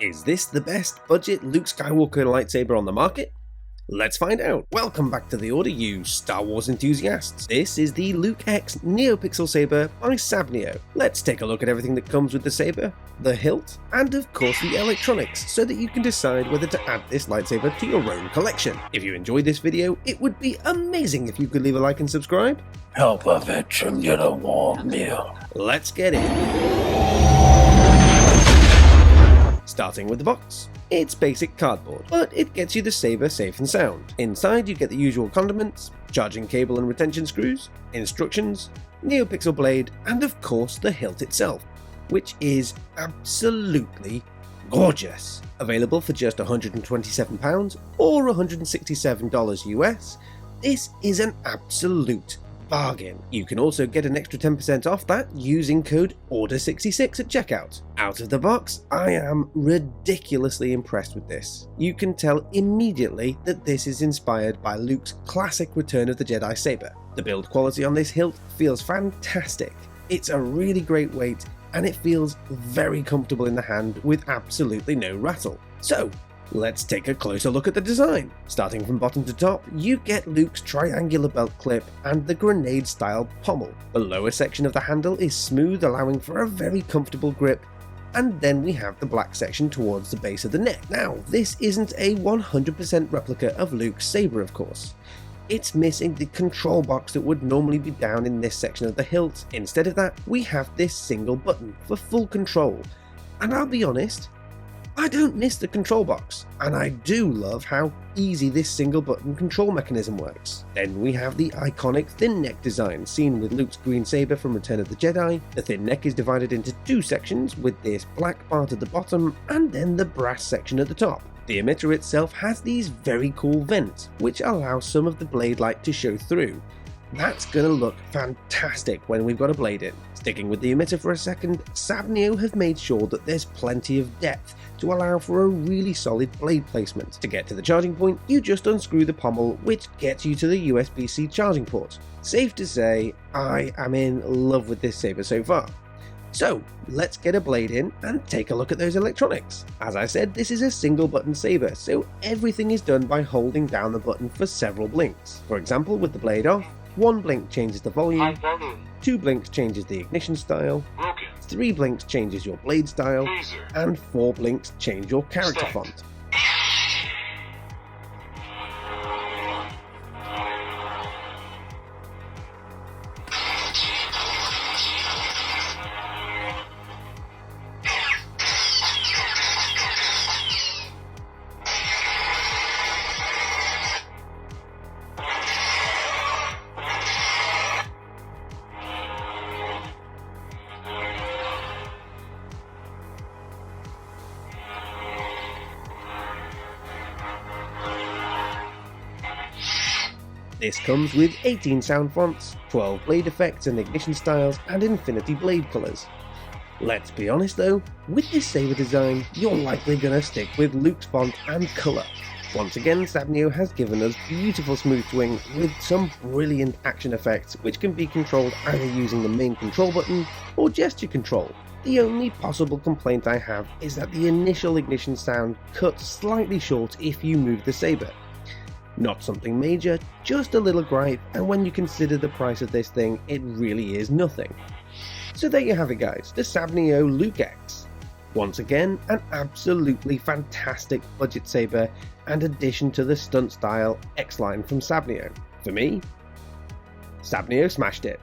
Is this the best budget Luke Skywalker lightsaber on the market? Let's find out. Welcome back to the order, you Star Wars enthusiasts. This is the Luke X Neopixel Saber by Sabneo. Let's take a look at everything that comes with the saber, the hilt, and of course the electronics, so that you can decide whether to add this lightsaber to your own collection. If you enjoyed this video, it would be amazing if you could leave a like and subscribe. Help a veteran get a warm meal. Let's get in. Starting with the box. It's basic cardboard, but it gets you the saber safe and sound. Inside you get the usual condiments, charging cable and retention screws, instructions, Neopixel blade, and of course the hilt itself, which is absolutely gorgeous. Available for just £127 or $167 US, this is an absolute bargain. You can also get an extra 10% off that using code ORDER66 at checkout. Out of the box, I am ridiculously impressed with this. You can tell immediately that this is inspired by Luke's classic Return of the Jedi saber. The build quality on this hilt feels fantastic. It's a really great weight and it feels very comfortable in the hand with absolutely no rattle. So, let's take a closer look at the design. Starting from bottom to top, you get Luke's triangular belt clip and the grenade-style pommel. The lower section of the handle is smooth, allowing for a very comfortable grip, and then we have the black section towards the base of the neck. Now, this isn't a 100% replica of Luke's saber, of course. It's missing the control box that would normally be down in this section of the hilt. Instead of that, we have this single button for full control, and I'll be honest, I don't miss the control box, and I do love how easy this single button control mechanism works. Then we have the iconic thin neck design seen with Luke's green saber from Return of the Jedi. The thin neck is divided into two sections with this black part at the bottom and then the brass section at the top. The emitter itself has these very cool vents which allow some of the blade light to show through. That's gonna look fantastic when we've got a blade in. Sticking with the emitter for a second, Sabneo have made sure that there's plenty of depth to allow for a really solid blade placement. To get to the charging point, you just unscrew the pommel, which gets you to the USB-C charging port. Safe to say, I am in love with this saber so far. So, let's get a blade in and take a look at those electronics. As I said, this is a single button saber, so everything is done by holding down the button for several blinks. For example, with the blade off, one blink changes the volume, 2 blinks changes the ignition style, 3 blinks changes your blade style, and 4 blinks change your character font. This comes with 18 sound fonts, 12 blade effects and ignition styles, and infinity blade colours. Let's be honest though, with this saber design, you're likely gonna stick with Luke's font and colour. Once again, Sabneo has given us beautiful smooth swing with some brilliant action effects which can be controlled either using the main control button or gesture control. The only possible complaint I have is that the initial ignition sound cuts slightly short if you move the saber. Not something major, just a little gripe, and when you consider the price of this thing, it really is nothing. So there you have it guys, the Sabneo Luke X. Once again, an absolutely fantastic budget saber and addition to the stunt style X line from Sabneo. For me, Sabneo smashed it.